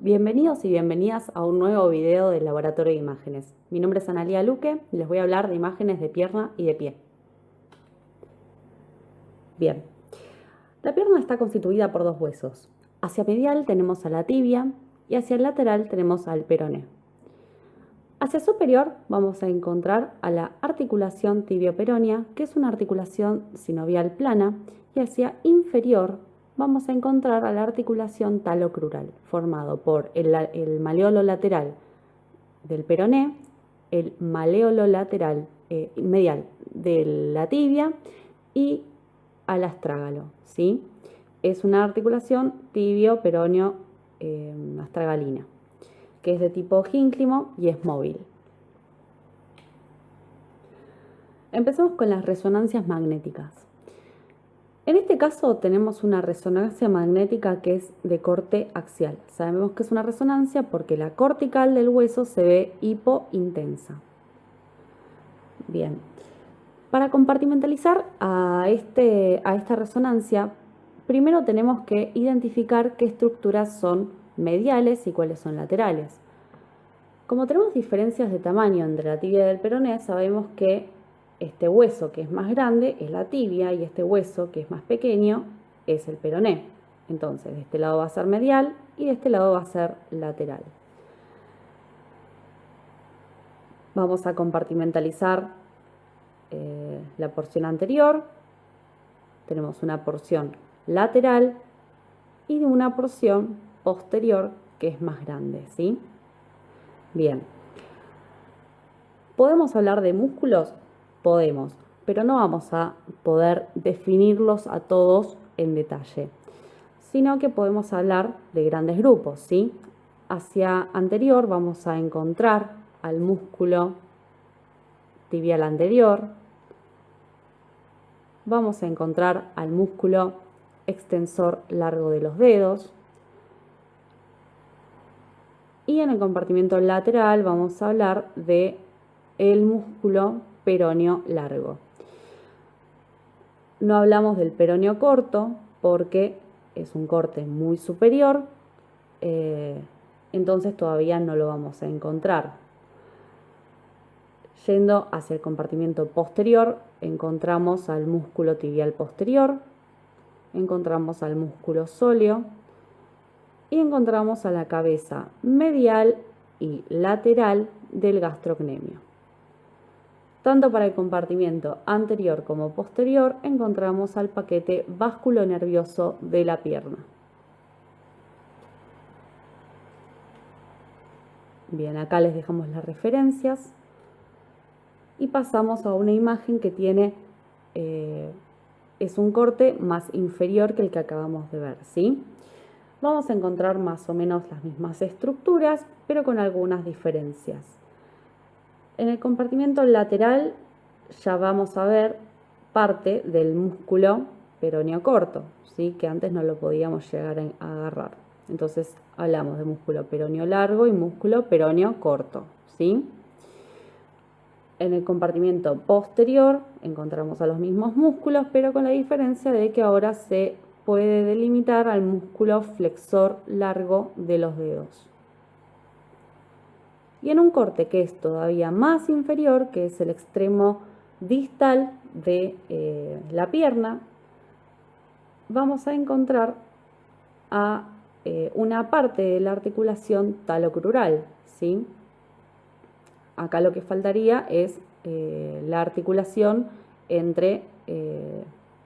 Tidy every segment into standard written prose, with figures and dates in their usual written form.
Bienvenidos y bienvenidas a un nuevo video del Laboratorio de Imágenes. Mi nombre es Analía Luque y les voy a hablar de imágenes de pierna y de pie. Bien, la pierna está constituida por dos huesos. Hacia medial tenemos a la tibia y hacia el lateral tenemos al peroné. Hacia superior vamos a encontrar a la articulación tibio-peronea, que es una articulación sinovial plana, y hacia inferior vamos a encontrar a la articulación talocrural, formado por el maleolo lateral del peroné, el maleolo lateral medial de la tibia y al astrágalo, ¿sí? Es una articulación tibio-peroneo astragalina, que es de tipo ínclimo y es móvil. Empezamos con las resonancias magnéticas. En este caso tenemos una resonancia magnética que es de corte axial. Sabemos que es una resonancia porque la cortical del hueso se ve hipointensa. Bien, para compartimentalizar a esta resonancia, primero tenemos que identificar qué estructuras son mediales y cuáles son laterales. Como tenemos diferencias de tamaño entre la tibia y el peroné, sabemos que este hueso que es más grande es la tibia y este hueso que es más pequeño es el peroné. Entonces, de este lado va a ser medial y de este lado va a ser lateral. Vamos a compartimentalizar la porción anterior. Tenemos una porción lateral y una porción posterior que es más grande, ¿sí? Bien. ¿Podemos hablar de músculos? Podemos, pero no vamos a poder definirlos a todos en detalle, sino que podemos hablar de grandes grupos, ¿sí? Hacia anterior vamos a encontrar al músculo tibial anterior, vamos a encontrar al músculo extensor largo de los dedos, y en el compartimento lateral vamos a hablar de el músculo peroneo largo. No hablamos del peroneo corto porque es un corte muy superior, entonces todavía no lo vamos a encontrar. Yendo hacia el compartimento posterior, encontramos al músculo tibial posterior, encontramos al músculo sóleo y encontramos a la cabeza medial y lateral del gastrocnemio. Tanto para el compartimento anterior como posterior encontramos al paquete vasculonervioso de la pierna. Bien, acá les dejamos las referencias y pasamos a una imagen que tiene, es un corte más inferior que el que acabamos de ver, ¿sí? Vamos a encontrar más o menos las mismas estructuras, pero con algunas diferencias. En el compartimento lateral ya vamos a ver parte del músculo peroneo corto, ¿sí? Que antes no lo podíamos llegar a agarrar. Entonces hablamos de músculo peroneo largo y músculo peroneo corto, ¿sí? En el compartimento posterior encontramos a los mismos músculos, pero con la diferencia de que ahora se puede delimitar al músculo flexor largo de los dedos. Y en un corte que es todavía más inferior, que es el extremo distal de la pierna, vamos a encontrar a una parte de la articulación talocrural, ¿sí? Acá lo que faltaría es la articulación entre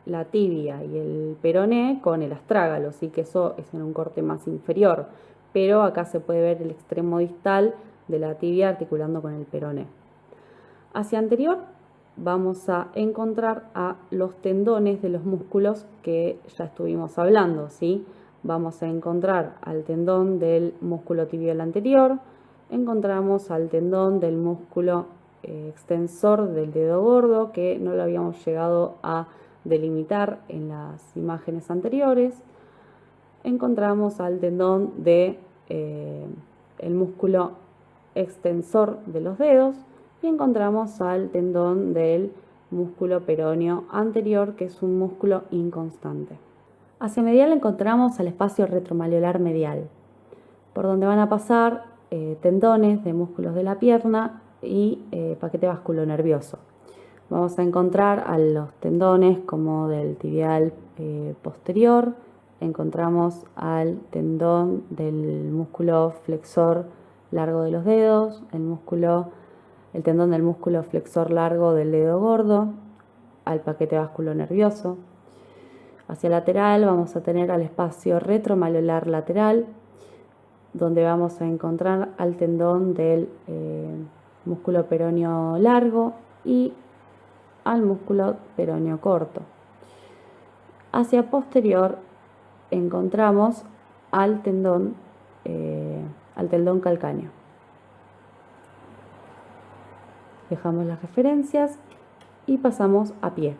la tibia y el peroné con el astrágalo, ¿sí? Que eso es en un corte más inferior, pero acá se puede ver el extremo distal de la tibia articulando con el peroné. Hacia anterior vamos a encontrar a los tendones de los músculos que ya estuvimos hablando, ¿sí? Vamos a encontrar al tendón del músculo tibial anterior, encontramos al tendón del músculo extensor del dedo gordo, que no lo habíamos llegado a delimitar en las imágenes anteriores, encontramos al tendón de el músculo extensor de los dedos y encontramos al tendón del músculo peroneo anterior, que es un músculo inconstante. Hacia medial encontramos al espacio retromaleolar medial. por donde van a pasar tendones de músculos de la pierna y paquete vasculonervioso. Vamos a encontrar a los tendones como del tibial posterior, encontramos al tendón del músculo flexor largo de los dedos, el tendón del músculo flexor largo del dedo gordo, al paquete vasculonervioso. Hacia lateral vamos a tener al espacio retromaleolar lateral, donde vamos a encontrar al tendón del músculo peroneo largo y al músculo peroneo corto. Hacia posterior encontramos al tendón calcáneo. Dejamos las referencias y pasamos a pie.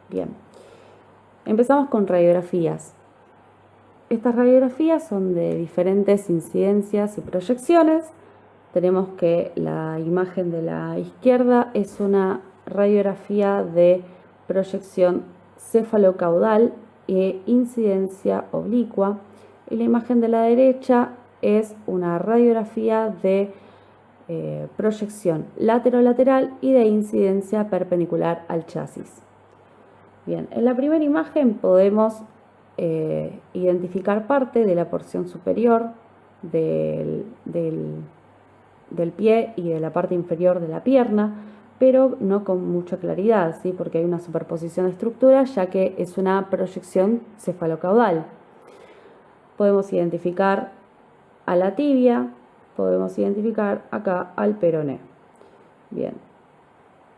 Bien, empezamos con radiografías. Estas radiografías son de diferentes incidencias y proyecciones. Tenemos que la imagen de la izquierda es una radiografía de proyección cefalocaudal e incidencia oblicua, y la imagen de la derecha es una radiografía de proyección laterolateral y de incidencia perpendicular al chasis. Bien, en la primera imagen podemos identificar parte de la porción superior del pie y de la parte inferior de la pierna, pero no con mucha claridad, ¿sí? Porque hay una superposición de estructuras, ya que es una proyección cefalocaudal. Podemos identificar a la tibia, podemos identificar acá al peroné. Bien,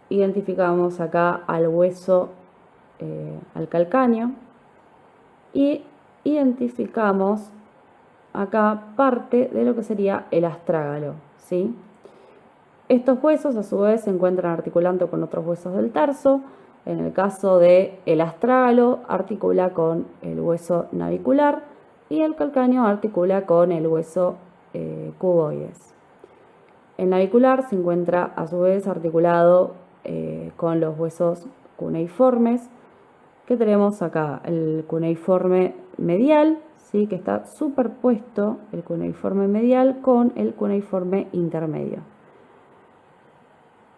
identificamos acá al hueso, al calcáneo, y identificamos acá parte de lo que sería el astrágalo, ¿sí? Estos huesos a su vez se encuentran articulando con otros huesos del tarso. En el caso del astrágalo articula con el hueso navicular y el calcáneo articula con el hueso cuboides. El navicular se encuentra a su vez articulado con los huesos cuneiformes, que tenemos acá el cuneiforme medial, ¿sí? Que está superpuesto el cuneiforme medial con el cuneiforme intermedio.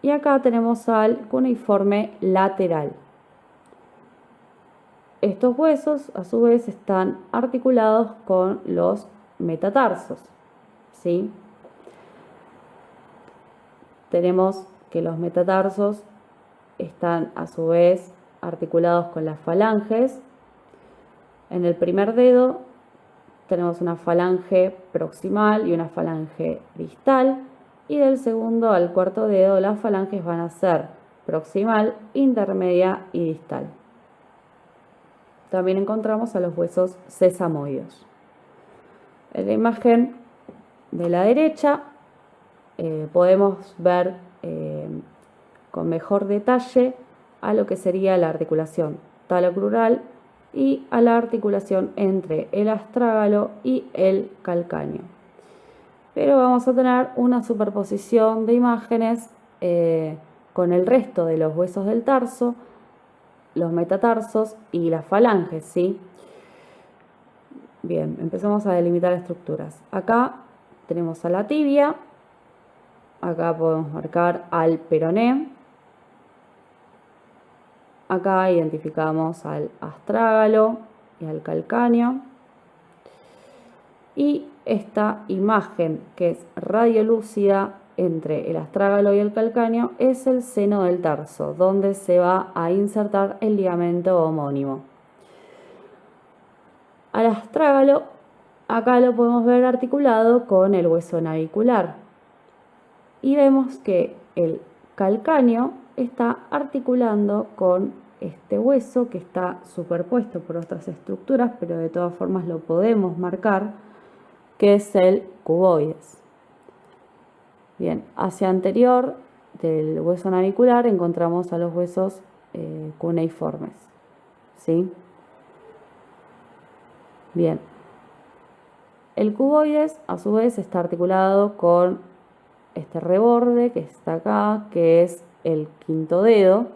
Y acá tenemos al cuneiforme lateral. Estos huesos a su vez están articulados con los metatarsos, ¿sí? Tenemos que los metatarsos están a su vez articulados con las falanges. En el primer dedo tenemos una falange proximal y una falange distal, y del segundo al cuarto dedo las falanges van a ser proximal, intermedia y distal. También encontramos a los huesos sesamoides. En la imagen de la derecha podemos ver con mejor detalle a lo que sería la articulación talocrural y a la articulación entre el astrágalo y el calcáneo. Pero vamos a tener una superposición de imágenes con el resto de los huesos del tarso, los metatarsos y las falanges, ¿sí? Bien, empezamos a delimitar estructuras. Acá tenemos a la tibia, acá podemos marcar al peroné, acá identificamos al astrágalo y al calcáneo, y esta imagen que es radiolúcida entre el astrágalo y el calcáneo es el seno del tarso, donde se va a insertar el ligamento homónimo. Al astrágalo acá lo podemos ver articulado con el hueso navicular, y vemos que el calcáneo está articulando con este hueso que está superpuesto por otras estructuras, pero de todas formas lo podemos marcar, que es el cuboides. Bien, hacia anterior del hueso navicular encontramos a los huesos cuneiformes, ¿sí? Bien, el cuboides a su vez está articulado con este reborde que está acá, que es el quinto dedo,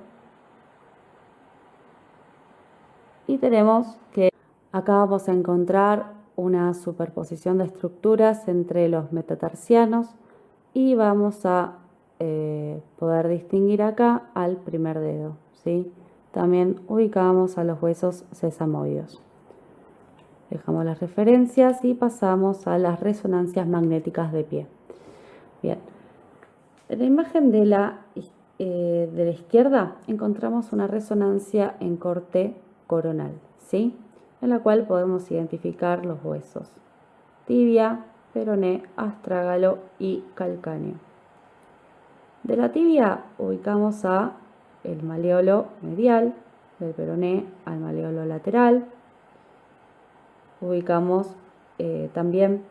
y tenemos que acá vamos a encontrar una superposición de estructuras entre los metatarsianos y vamos a poder distinguir acá al primer dedo, ¿sí? También ubicamos a los huesos sesamoides. Dejamos las referencias y pasamos a las resonancias magnéticas de pie. Bien, en la imagen de la izquierda encontramos una resonancia en corte coronal, ¿sí? En la cual podemos identificar los huesos tibia, peroné, astrágalo y calcáneo. De la tibia ubicamos a el maleolo medial, del peroné al maleolo lateral. Ubicamos también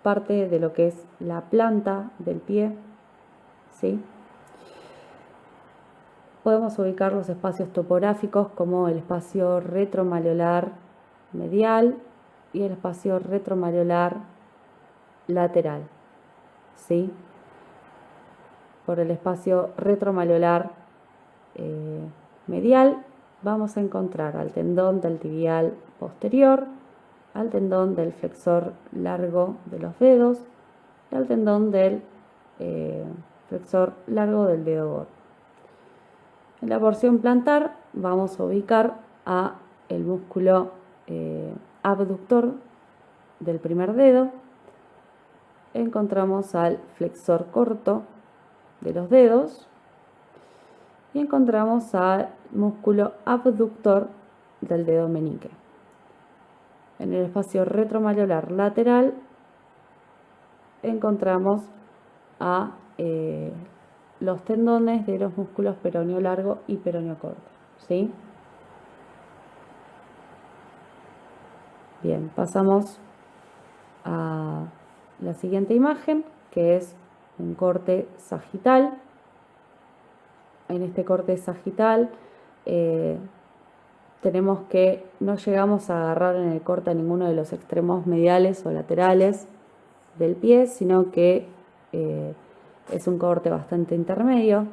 parte de lo que es la planta del pie, ¿sí? Podemos ubicar los espacios topográficos como el espacio retromaleolar medial y el espacio retromaleolar lateral, ¿sí? Por el espacio retromaleolar medial vamos a encontrar al tendón del tibial posterior, al tendón del flexor largo de los dedos y al tendón del flexor largo del dedo gordo. En la porción plantar vamos a ubicar a el músculo abductor del primer dedo. Encontramos al flexor corto de los dedos y encontramos al músculo abductor del dedo meñique. En el espacio retromaleolar lateral encontramos a los tendones de los músculos peroneo largo y peroneo corto, ¿sí? Bien, pasamos a la siguiente imagen, que es un corte sagital. En este corte sagital tenemos que no llegamos a agarrar en el corte a ninguno de los extremos mediales o laterales del pie, sino que es un corte bastante intermedio,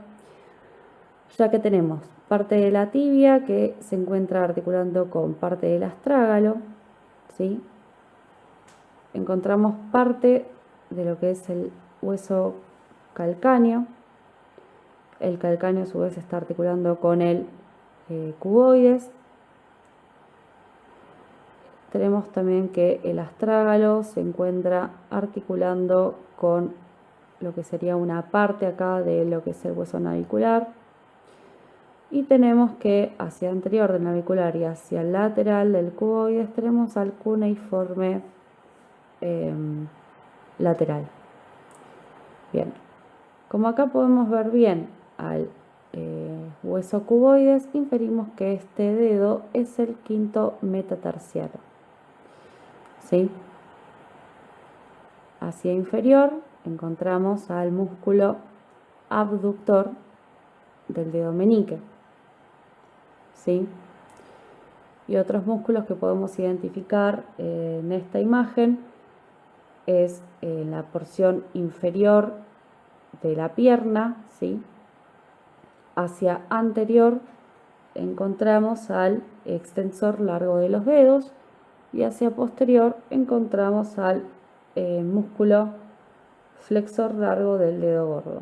ya que tenemos parte de la tibia que se encuentra articulando con parte del astrágalo, ¿sí? Encontramos parte de lo que es el hueso calcáneo. El calcáneo a su vez está articulando con el cuboides. Tenemos también que el astrágalo se encuentra articulando con lo que sería una parte acá de lo que es el hueso navicular. Y tenemos que hacia el anterior del navicular y hacia el lateral del cuboides tenemos al cuneiforme lateral. Bien, como acá podemos ver bien al hueso cuboides, inferimos que este dedo es el quinto metatarsiano, ¿sí? Hacia inferior encontramos al músculo abductor del dedo meñique, ¿sí? Y otros músculos que podemos identificar en esta imagen es en la porción inferior de la pierna, ¿sí? Hacia anterior encontramos al extensor largo de los dedos y hacia posterior encontramos al músculo flexor largo del dedo gordo.